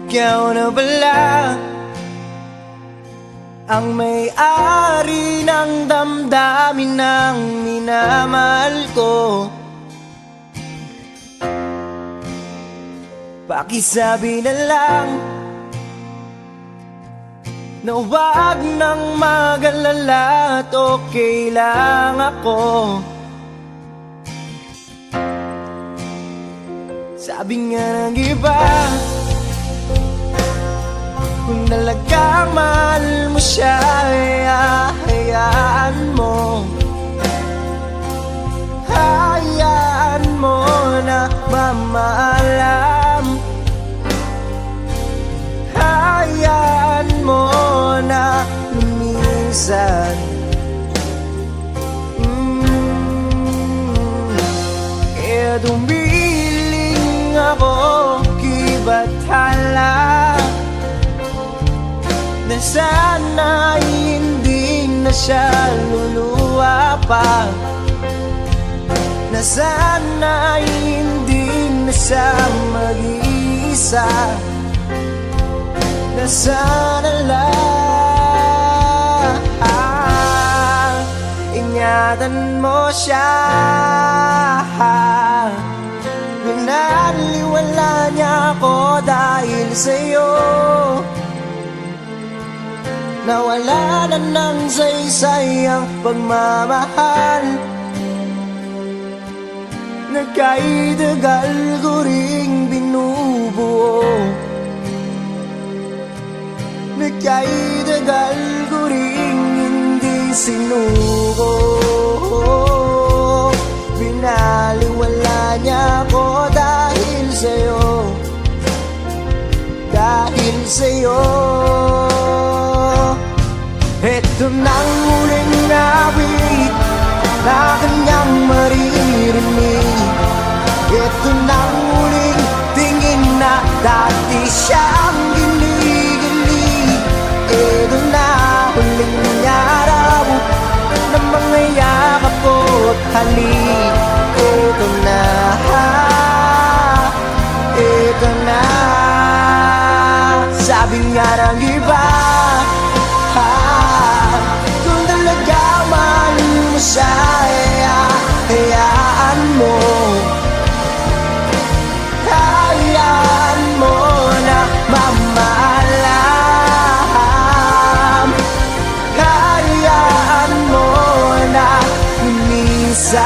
ikaw na pala ang may-ari ng damdamin ng minamahal ko. Pakisabi na lang na huwag nang mag-alala at okay lang ako. Sabi nga ng iba, kung talagang mahal mo siya, hayaan mo. Hayaan mo na mamaalam. Hayaan mo na lumisan. Kaya dumiling ako kibathala na sana'y hindi na siya luluwa pa, na sana'y hindi na siya mag-iisa, na sana lang ingatan mo siya. Pinaliwala niya ako dahil sa'yo, nawala na ng saysay ang pagmamahal na kahit tagal ko ring binubuo, na kahit tagal ko ring hindi sinuko. Binaliwala niya ako dahil sa'yo, dahil sa'yo. Ito nang huling awit na kanyang maririnig. Ito nang huling tingin na dati siyang ginigilig. Ito na huling araw na mga yakap ko't halik. Ito na, ito na. Sabi nga ng iba, kung talaga mahal mo siya, hayaan mo. Hayaan mo na mamaalam. Hayaan mo na lumisan.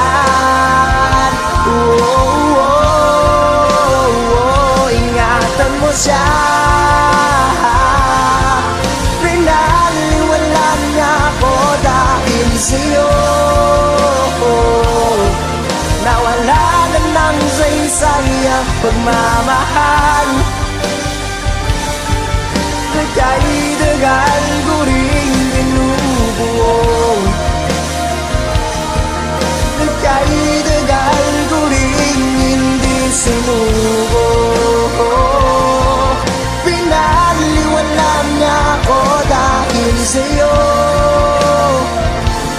Ingatan mo siya. Pinaliwala niya ako dahil sa'yo, nawala na ng saysay ang pagmamahal na kahit tagal ko ring binubuo, na kahit tagal ko ring hindi sinuko. Pinaliwala niya ako dahil sa'yo,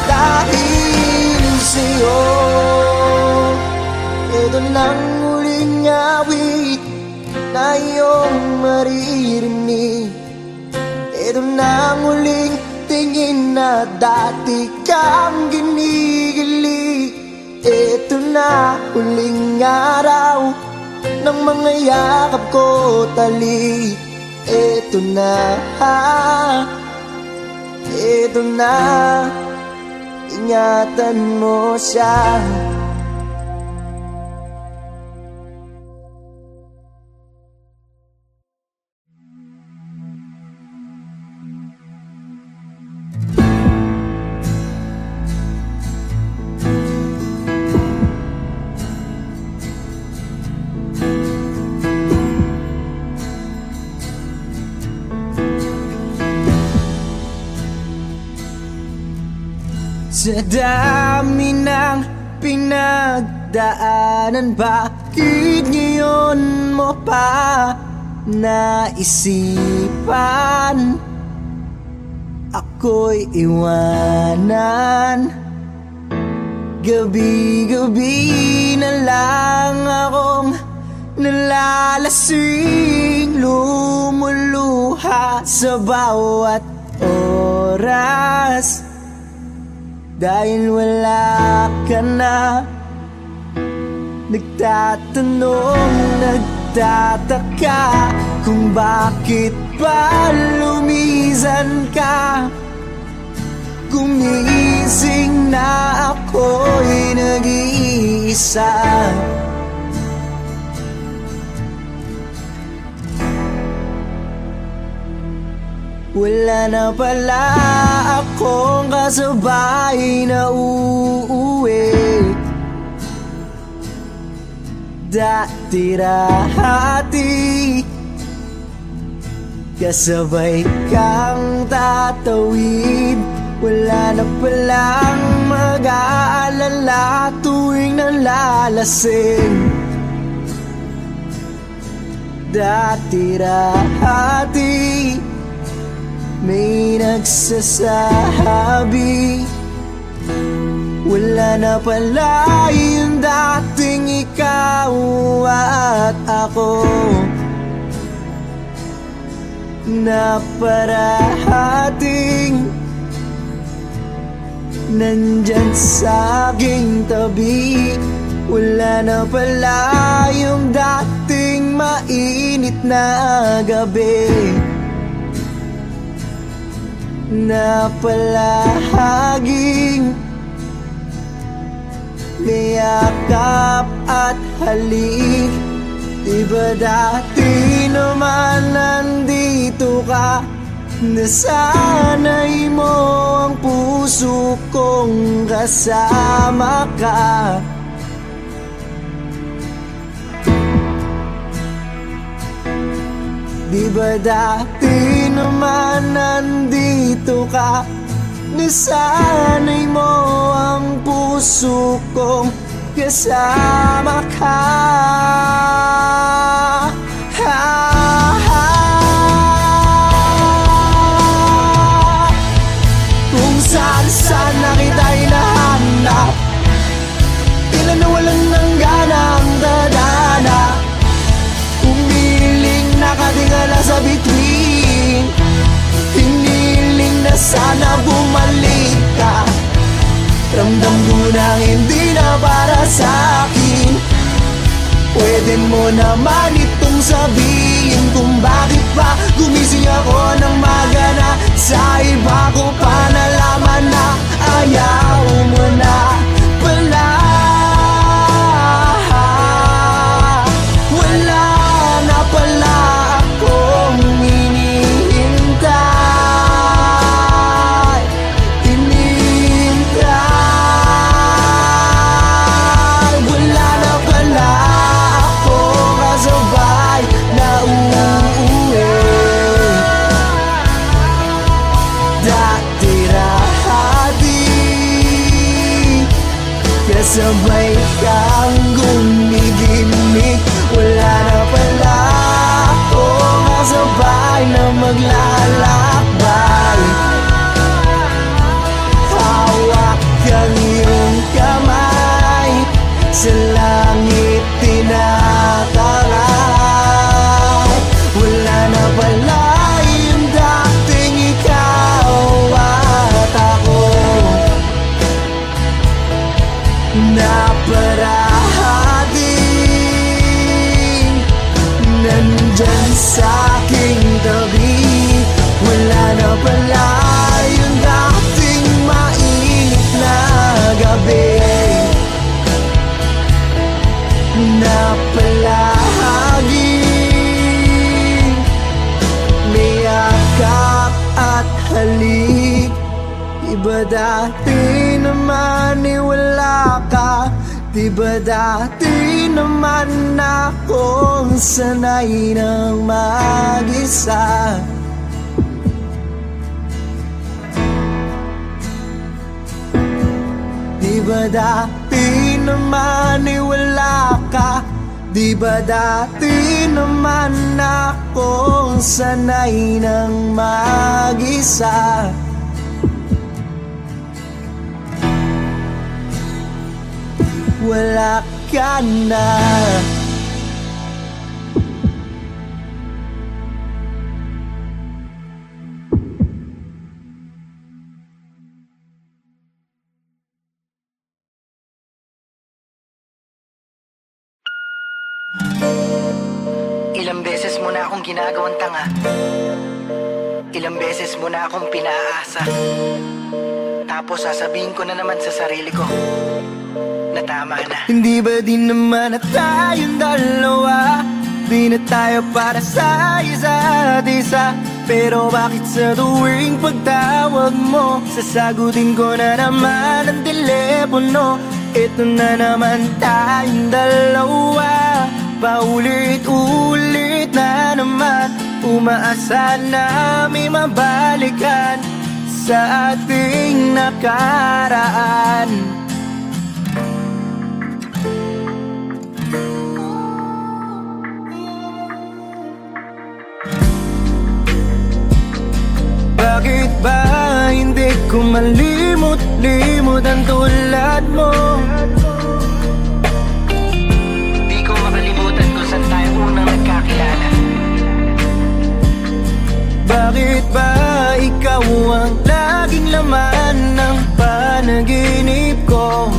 dahil sa'yo. Ito nang huling awit na iyong maririnig. Ito nang huling tingin na dati kang ginigilig. Ito na huling araw ng mga yakap ko talik. Ito na, ito na. Ingatan mo siya. Sa dami ng pinagdaanan, bakit ngayon mo pa naisipan ako'y iwanan? Gabi-gabi na lang akong nalalasing, lumuluha sa bawat oras. Dahil wala ka na, nagtatanong, nagtataka kung bakit pa lumisan ka. Gumising na ako'y nag-iisa. Wala na pala akong kasabay na uuwi. Dati-dati kasabay kang tatawid. Wala na palang mag-aalala tuwing nalalasing. Dati-dati may nagsasabi, wala na pala yung dating ikaw at ako, na parating nandyan sa aking tabi. Wala na pala yung dating mainit na gabi, na palaging may yakap at halik. Diba dati naman nandito ka, nasanay mo ang puso kong kasama ka. Diba dati naman nandito ka, nasanay mo ang puso kong kasama ka. Kung saan-saan na kita'y nahanap, ilan na walang nangganang dadana. Umiling nakatingala sa bituin, hiniling na sana bumalik ka. Ramdam ko na hindi na para sa'kin. Pwede mo naman itong sabihin kung bakit pa gumising ako ng magana. Sa iba ko pa nalaman na ayaw mo na pala. Wala na pala akong hinihintay. Wala na pala akong kasabay na uuwi. Dati-dati kasabay kang gumigimik. Wala na pala akong kasabay na maglalakbay. Hawak kang iyong kamay, sa langit tinataray. Wala na pala yung dating ikaw at ako, na parating nandyan sa aking tabi. Wala na pala yung dating mainit na gabi, na palaging may yakap at halik. Diba dati naman wala ka, diba dati naman akong sanay ng mag-isa. Diba dati naman wala ka, diba dati naman akong sanay ng mag-isa. Wala ka na, mo na akong ginagawang tanga. Ilang beses mo na akong pinaasa. Tapos sasabihin ko na naman sa sarili ko na tama na. Hindi ba din naman na tayong dalawa? Di na tayo para sa isa't isa. Pero bakit sa tuwing pagtawag mo, sasagutin ko na naman ang telepono? Ito na naman tayong dalawa, paulit-ulit na naman. Umaasa na may mabalikan sa ating nakaraan. Bakit ba hindi ko malimot-limot ang tulad mo? Di ko makalimutan kung saan tayo unang nagkakilala. Bakit ba ikaw ang laging laman ng panaginip ko?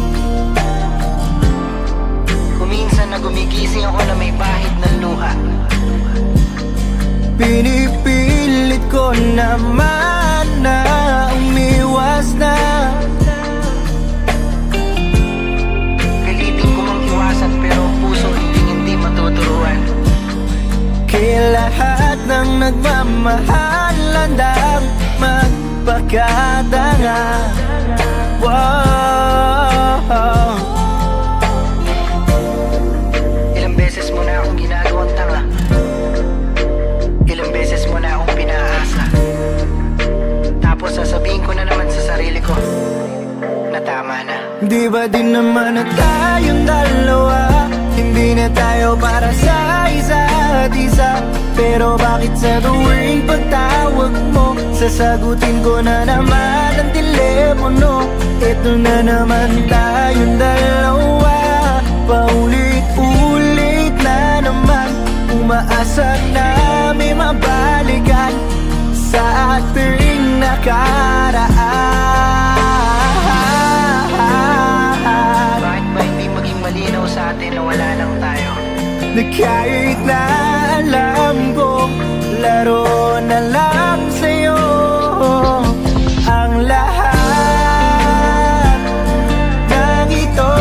Kuminsan na gumigising ako na may bahid ng luha. Pinipilit ko naman na umiwas na. Pilitin ko mang iwasan pero puso hindi matuturuan. Kaya lahat ng nagmamahal handang magpakatanga. Wow. Ilang beses mo na akong ginagawang tanga. Ilang beses mo na akong pinaasa. Tapos sasabihin ko na naman sa sarili ko na tama na. Di ba din naman na tayong dalawa? Hindi na tayo para sa isa't isa. Pero bakit sa tuwing pagtawag mo, sasagutin ko na naman ang telepono? Ito na naman tayong dalawa, paulit-ulit na naman. Umaasa na may mabalikan sa ating nakaraan. Bakit ba hindi maging malinaw sa atin na wala lang tayo? Na kahit na alam ko, laro na lang sa'yo ang lahat ng ito.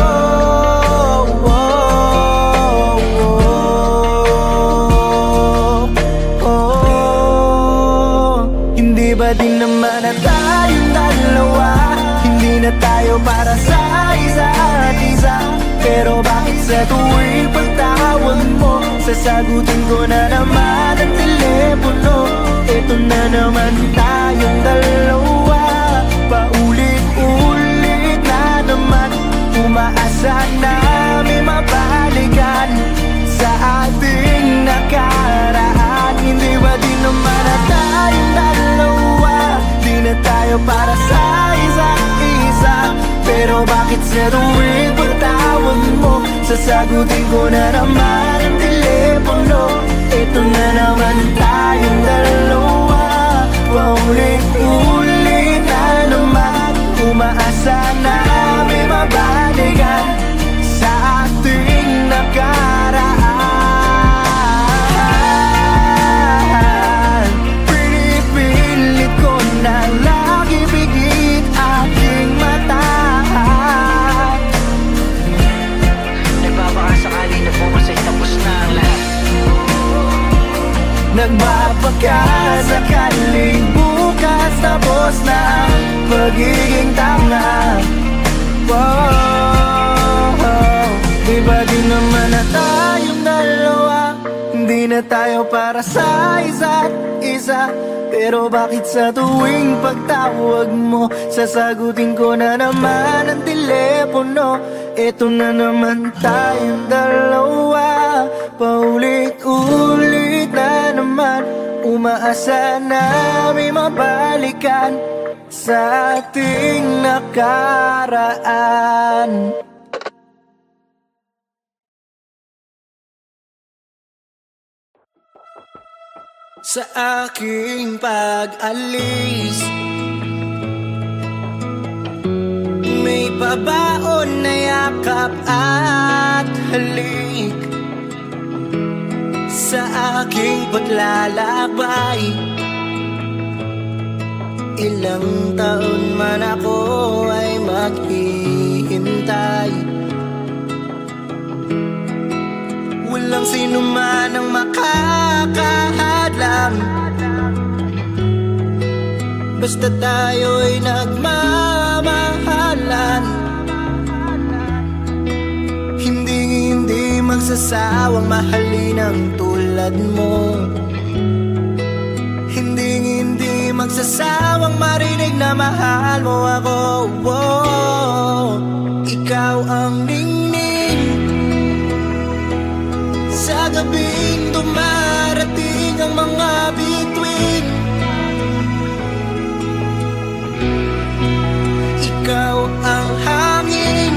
Hindi ba din naman na tayong dalawa? Hindi na tayo para sa isa't isa. Pero bakit sa tuwing pagtawag mo, sasagutin ko na naman ang telepono? Ito na naman tayong dalawa, paulit-ulit na naman. Umaasa na may mabalikan sa ating nakaraan. Hindi ba din naman na tayong dalawa? Di na tayo para sa isa't isa. Pero bakit sa tuwing pagtawag mo, sasagutin ko na naman ang telepono? Ito na naman tayong dalawa, paulit-ulit na naman. Umaasa na may mabalikan sa ating nakaraan. Pinipilit ko na lagi bigit aking mata. Nagbabakasakali na bukas ay tapos na ang lahat. Nagbabakasakaling bukas tapos na ang pagiging tanga. Di ba din naman na tayong dalawa? Hindi na tayo para sa isa't isa. Pero bakit sa tuwing pagtawag mo, sasagutin ko na naman ang telepono? Ito na naman tayong dalawa, paulit-ulit na naman. Umaasa na may mabalikan sa ating nakaraan. Sa aking pag-alis, may pabaon na yakap at halik. sa aking paglalakbay. Ilang taon man ako ay maghihintay. Walang sino man ang makakahadlang, basta tayo'y nagmamahalan. Hindi magsasawang mahalin ang tulad mo. Hindi magsasawang marinig na mahal mo ako. Ikaw ang ningning sa gabing dumarating ang mga bituin. Ikaw ang hangin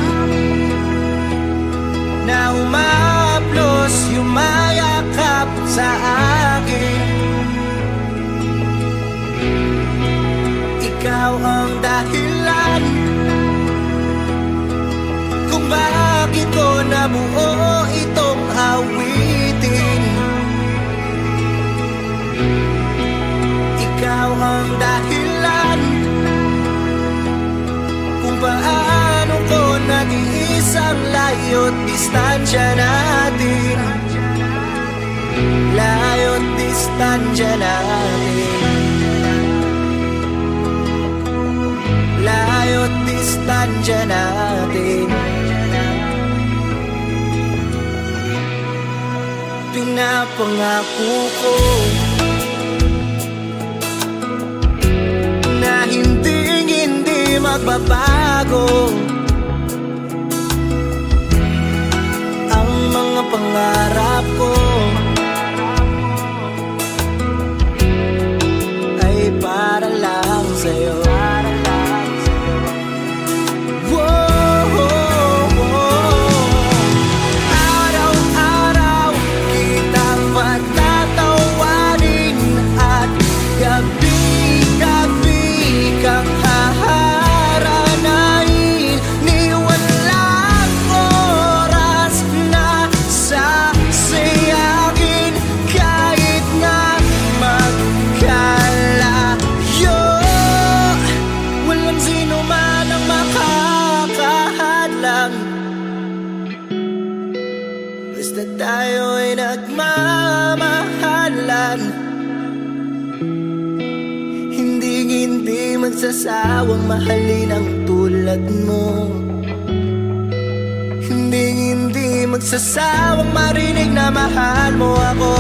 na umaplos, yumayakap sa akin. Ikaw ang dahilan kung bakit ko nabuo itong awitin. Ikaw ang dahilan kung paano ko nag-iis ang layo't distansya natin. Layo't distansya natin. Layo't distansya natin. Pinapangako ko na hindi magbabago ang mga pangarap ko. Ay para lang sa'yo. Araw-araw kitang patatawanin at gabi-gabi kang haharanain. Ni walang oras na sasayangin kahit na magkalayo. Walang sino man ang makakahadlang, basta tayo'y nagmamahalan. Hindi magsasawang mahalin ang tulad mo. Hindi magsasawang marinig na mahal mo ako.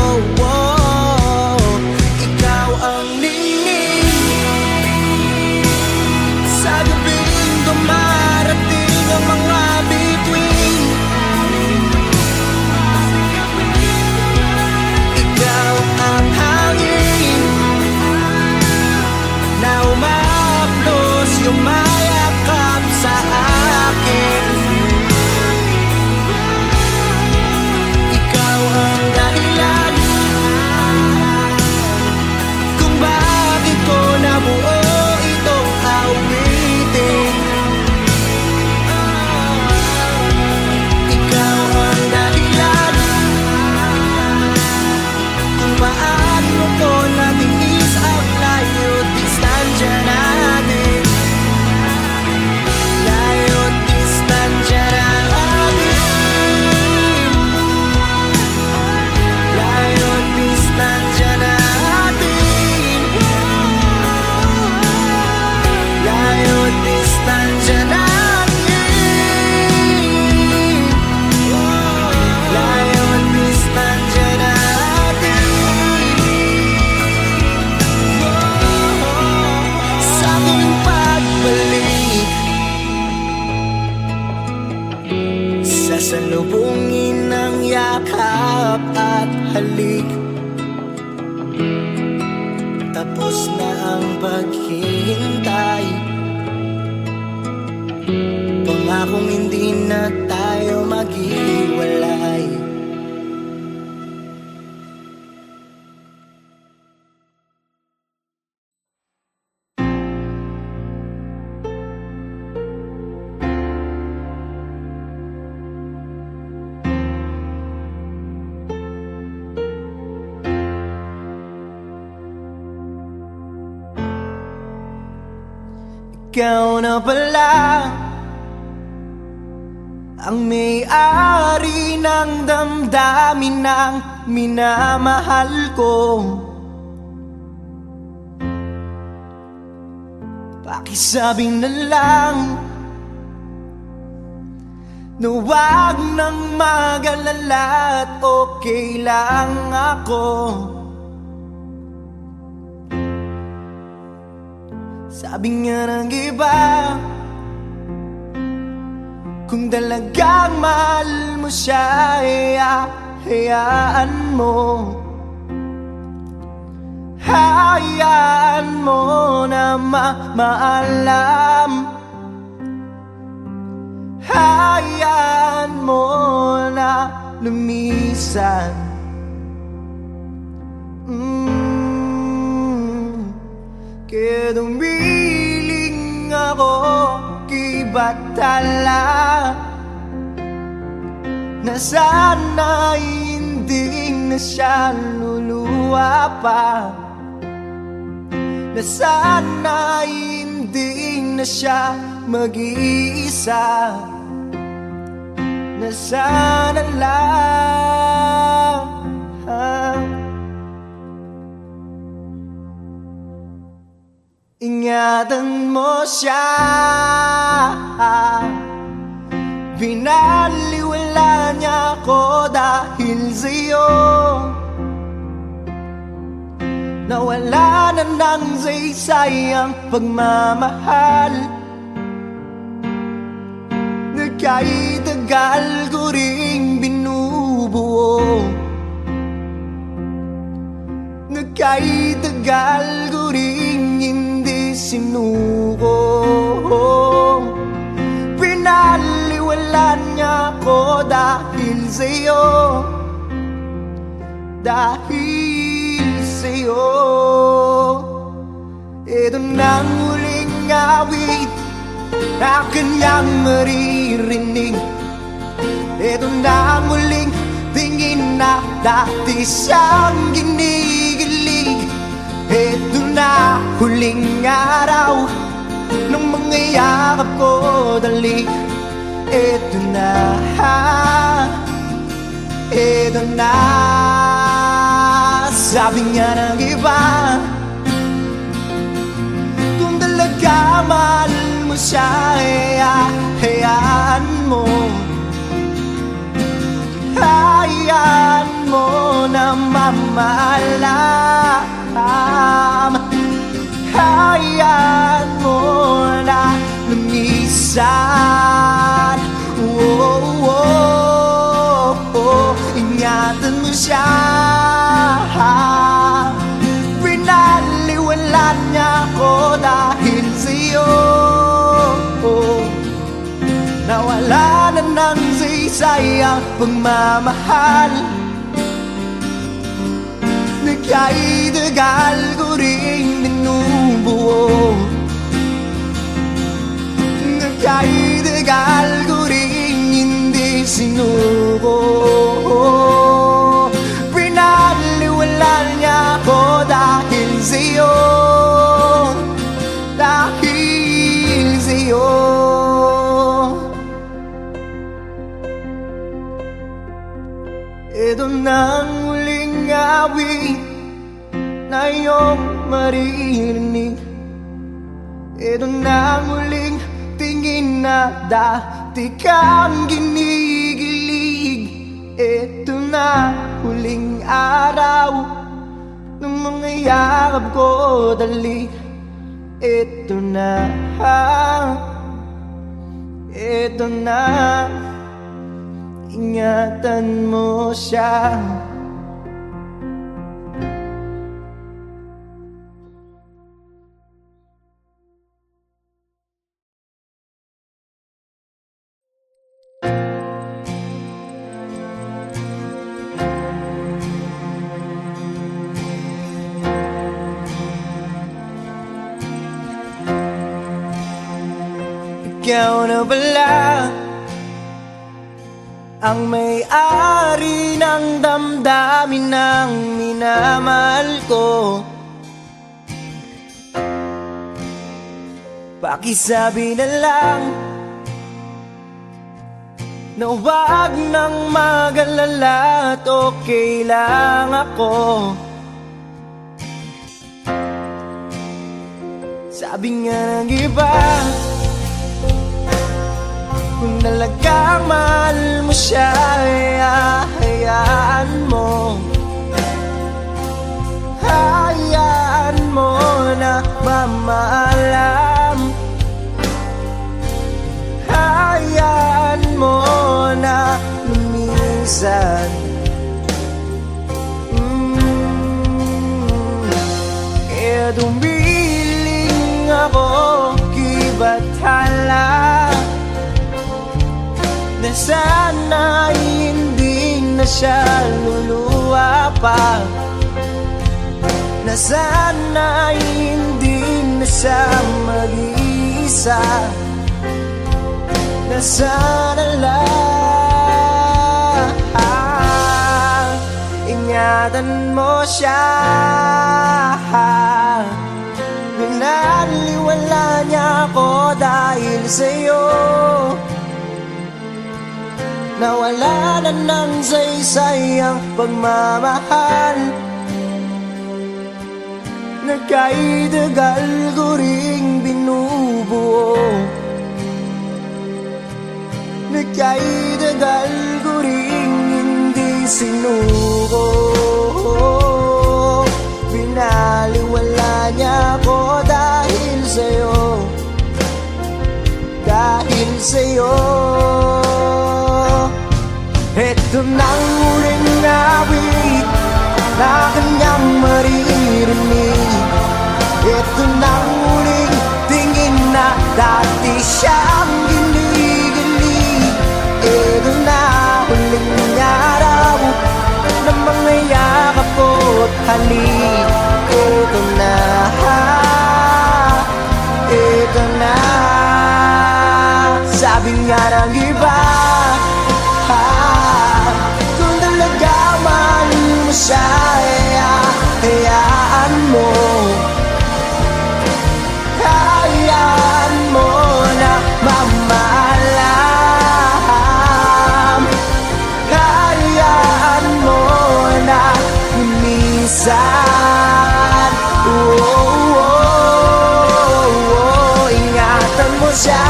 Ikaw ang ningning sa gabing dumarating ang mga bituin. Ikaw ang hangin na umaplos, yumayakap sa akin. Ikaw ang dahilan kung bakit ko nabuo itong awitin. Ikaw ang dahilan kung paano ko natiis ang layo't distansya natin. Layo't distansya natin. Layo't distansya natin. Layo't distansya natin. Layo't distansya natin. Sa aking pagbalik, sasalubungin ng yakap at halik. Tapos na ang paghihintay, pangakong hindi na tayo maghiwalay. Ikaw na pala ang may-ari ng damdamin ng minamahal ko. Pakisabing na lang na huwag nang mag-alala at okay lang ako. Sabi nga ng iba, kung talagang mahal mo siya, hayaan mo. Hayaan mo na maalam. Hayaan mo na lumisan. Kaya dumiling ako kay Batala na sana hindi na siya luluwa pa, na sana hindi na siya mag-iisa, na sana lang ingatan mo siya. Binaliwala niya ako dahil sa'yo. Nawala na ng saysay ang pagmamahal na kahit tagal ko ring binubuo, na kahit tagal ko ring hindi sinuko. Pinaliwala niya ako dahil sa'yo, dahil sa'yo. Ito na ang huling awit na kanyang maririnig. Ito na ang huling tingin na dati siyang ginigilig. Ito na huling araw ng mga yakap ko dali. Ito na, ito na. Sabi nga ng iba, kung talaga mahal mo siya, hayaan mo. Hayaan mo na mamaalam. Hayaan mo na lumisan. Ingatan mo siya. Pinaliwala niya ako dahil sa'yo. Nawala na ng saysay ang pagmamahal na kahit tagal ko rin binubuo, na kahit tagal ko rin hindi sinuko. Pinaliwala niya ako dahil sa'yo, dahil sa'yo. Ito na ang huling awit na iyong maririnig. Ito na ang huling tingin na dati kang ginigilig. Ito na huling araw ng mga yakap ko dali. Ito na, ito na. Ingatan mo siya. Ikaw na pala ang may-ari ng damdamin ng minamahal ko. pakisabi na lang na huwag nang mag-alala at okay lang ako. Sabi nga ng iba, kung talagang mahal mo siya, hayaan mo. Hayaan mo na mamaalam. Hayaan mo na lumisan. Kaya dumiling ako kay Bathala na sana'y hindi na siya luluwa pa, na sana'y hindi na siya mag-iisa, na sana lang ingatan mo siya. Pinaliwala niya ako dahil sa'yo, nawala na ng saysay ang pagmamahal na kay tagal ko ring binubuo, na kay tagal ko ring hindi sinuko. Binaliwala niya ako dahil sa'yo, dahil sa'yo. Ito nang huling awit na kanyang maririnig. Ito nang huling tingin na dati siyang ginigilig. Ito na huling araw na mga yakap ko't halik. Ito na, ito na. Sabi nga ng iba, kung talaga mahal mo siya, hayaan mo. Hayaan mo na mamaalam. Hayaan mo na lumisan. Ingatan mo siya.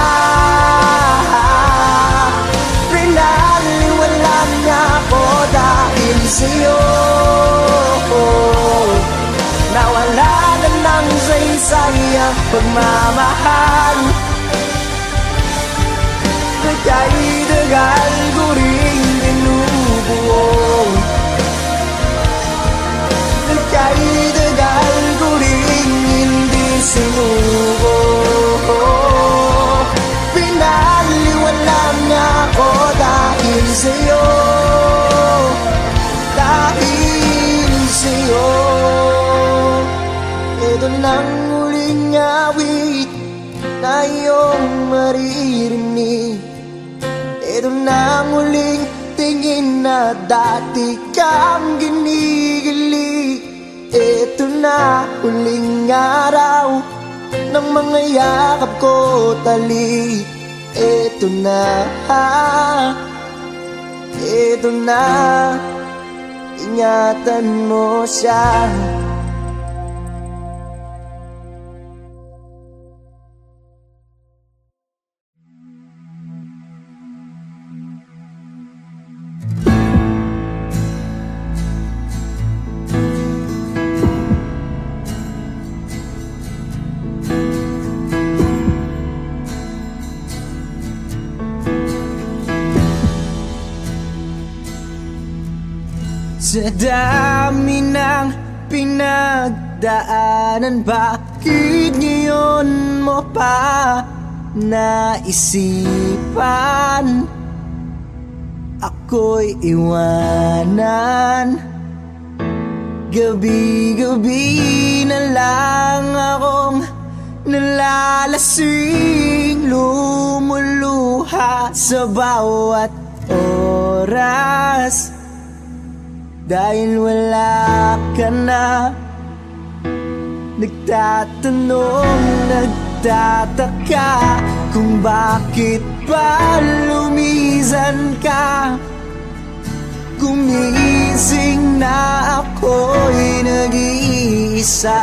Sa'yo, nawala na ng saysay ang pagmamahal na kay tagal ko ring binubuo, na kay tagal ko ring hindi sinuko. Pinaliwala niya ako dahil sa'yo, dahil sa'yo. Ito nang huling awit na iyong maririnig. Ito nang huling tingin na dati kang ginigilig. Ito na huling araw ng mga yakap ko tali. Ito na, ito na. Ingatan mo siya. Sa dami ng pinagdaanan, bakit ngayon mo pa naisipan ako'y iwanan? Gabi-gabi na lang akong nalalasing, lumuluha sa bawat oras. Dahil wala ka na, nagtatanong, nagtataka kung bakit ba lumisan ka. Gumising na ako'y nag-iisa.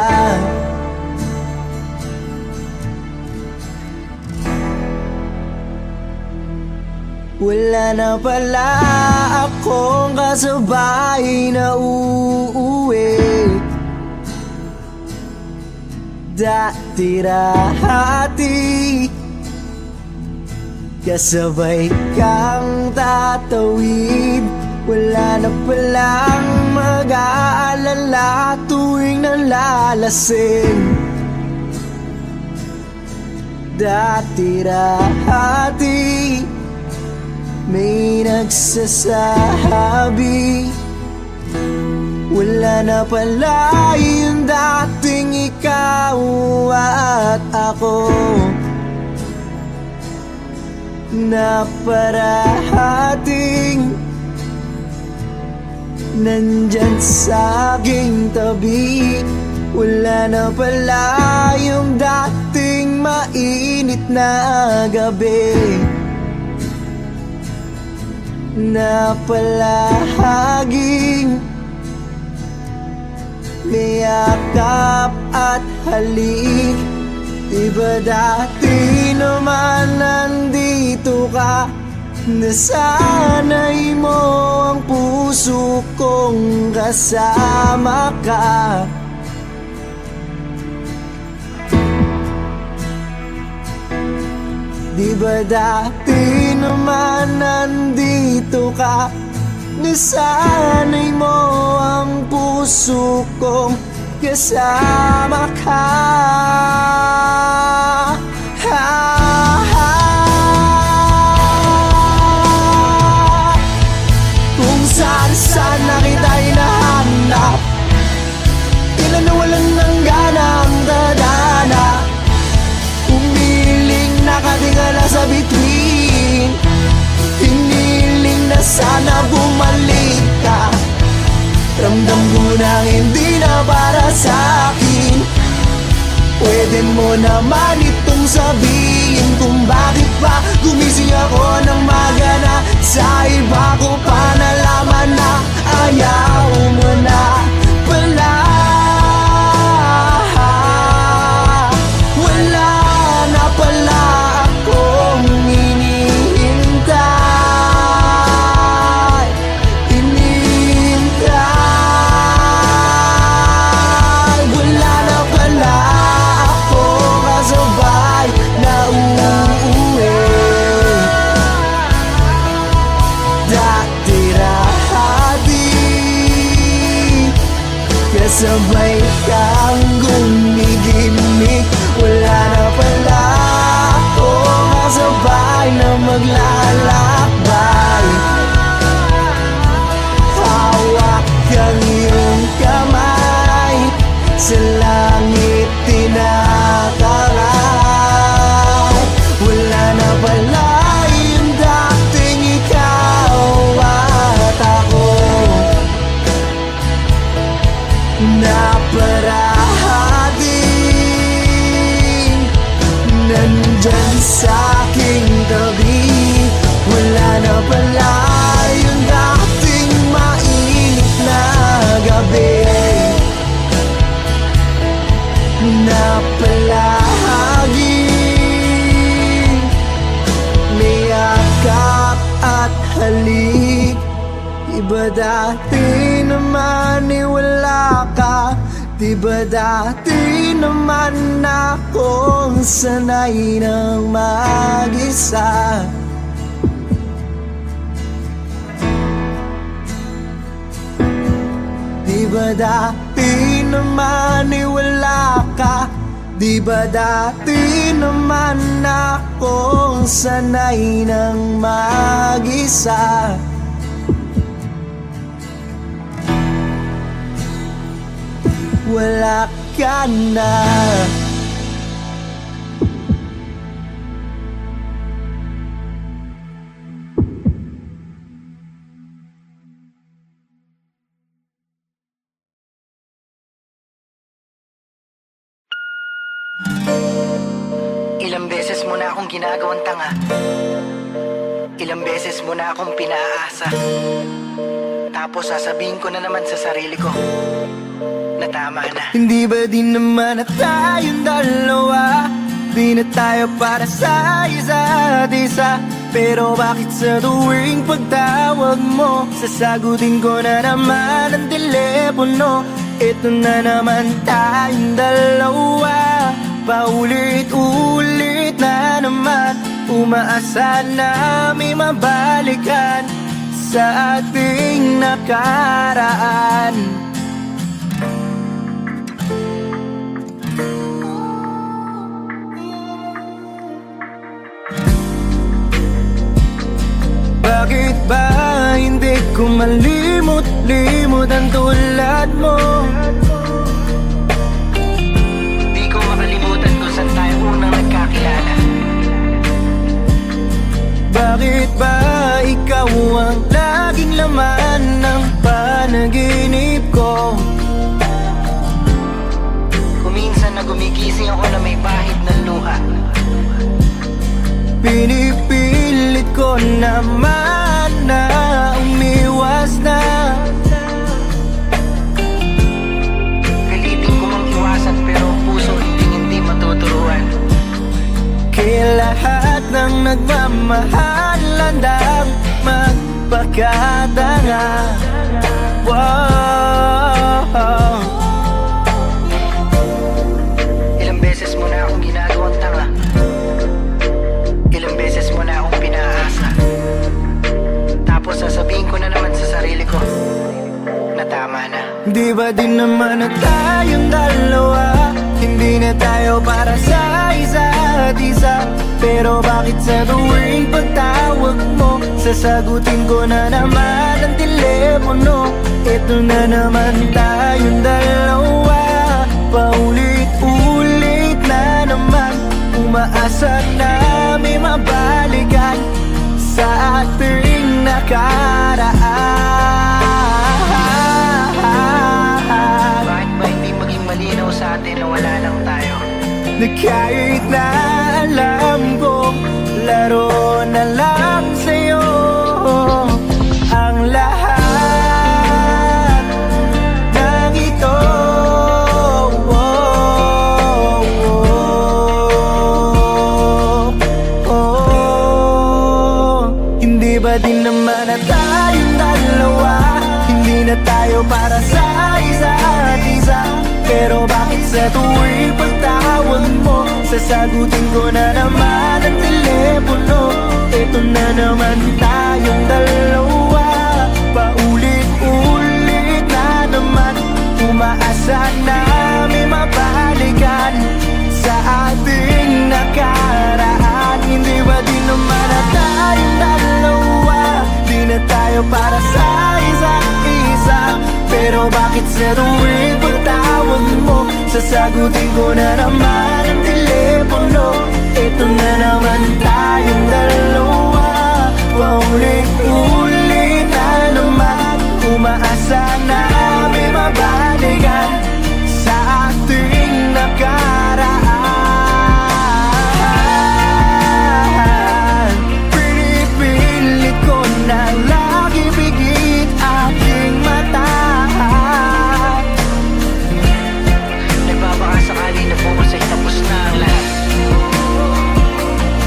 Wala na pala akong kasabay na uuwi. Dati-rati kasabay kang tatawid. Wala na palang mag-aalala tuwing nalalasing. Dati-rati may nagsasabi, wala na pala yung dating ikaw at ako, na parating nandyan sa aking tabi. Wala na pala yung dating mainit na gabi, na palaging may yakap at halik. Diba dati naman nandito ka, nasanay mo ang puso kong kasama ka. Diba dati naman nandito ka, nasanay mo ang puso kong kasama ka. Kung saan na kita'y nahanap, ilan na walang ng ganang dadana, umiling nakatingala sa bituin, hiniling na sana bumalik ka. Ramdam ko na hindi na para sa'kin. Pwede mo naman itong sabihin kung bakit pa gumising ako ng magana. Sa iba ko pa nalaman na ayaw mo na pala. Wala na pala akong hinihintay. Wala na pala akong kasabay na uuwi. Dati-rati kasabay kang gumigimik. Wala na pala akong kasabay na maglalakbay. Hawak ang iyong kamay, sa langit tinatalay. Wala na pala yung dating ikaw at ako, na parating nandyan sa aking tabi. Wala na pala yung dating mainit na gabi, na palaging may yakap at halik. Diba dati naman wala ka, diba dati naman akong sanay ng mag-isa. Diba dati naman wala ka, diba dati naman akong sanay ng mag-isa. Wala ka na. Ilang beses mo na akong ginagawang tanga, ilang beses mo na akong pinaasa. Tapos sasabihin ko na naman sa sarili ko na tama na. Hindi ba din naman na tayong dalawa? Di na tayo para sa isa't isa. Pero bakit sa tuwing pagtawag mo, sasagutin ko na naman ang telepono? Ito na naman tayong dalawa, paulit-ulit na naman. Umaasa na may mabalikan sa ating nakaraan. Bakit ba hindi ko malimot-limot ang tulad mo? Di ko makalimutan kung saan tayo unang nagkakilala. Bakit ba ikaw ang laging laman ng panaginip ko? Kuminsan na gumigising ako na may bahid ng luha. Pinipilit ko naman na umiwas na. Pilitin ko mang iwasan pero puso hindi matuturuan. Kaya lahat ng nagmamahal landang magpakatanga. Wow. Ilang beses mo na akong ginagawang tanga, ilang beses mo na akong pinaasa. Tapos sasabihin ko na naman sa sarili ko na tama na. Di ba din naman na tayong dalawa? Hindi na tayo para sa isa't isa. Pero bakit sa tuwing pagtawag mo, sasagutin ko na naman ang telepono? Ito na naman tayong dalawa, paulit-ulit na naman. Umaasa na may mabalikan sa ating nakaraan. Bakit ba hindi maging malinaw sa atin na wala lang tayo? Na kahit na alam ko, laro na lang sa'yo ang lahat ng ito. Hindi ba din naman na tayong dalawa? Hindi na tayo para sa isa't isa. Pero bakit sa tuwing pagtawag mo, sasagutin ko na naman ang telepono? Ito na naman tayong dalawa, paulit-ulit na naman. Umaasa na may mabalikan sa ating nakaraan. Hindi ba din naman na tayong dalawa? Di na tayo para sa isa't isa. Pero bakit sa tuwing pagtawag mo, sasagutin ko na naman ang telepono? Ito na naman tayong dalawa, paulit-ulit na naman. Umaasa na may mabalikan sa ating nakaraan. Pinipilit ko na lagi bigit aking mata. Nagbabakasakali na bukas ay tapos na ang lahat.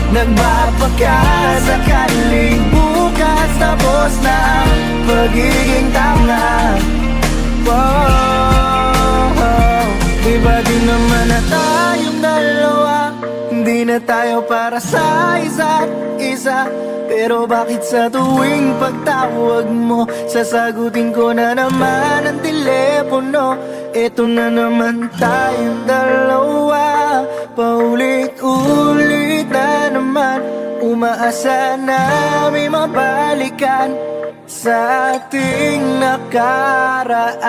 Nagbabakasakaling bukas tapos na ang pagiging tanga. Wow. Di ba din naman na tayong dalawa? Hindi na tayo para sa isa't isa. Pero bakit sa tuwing pagtawag mo, sasagutin ko na naman ang telepono? Ito na naman tayong dalawa, paulit-ulit na naman. Umaasa na may mabalikan sa ating nakaraan.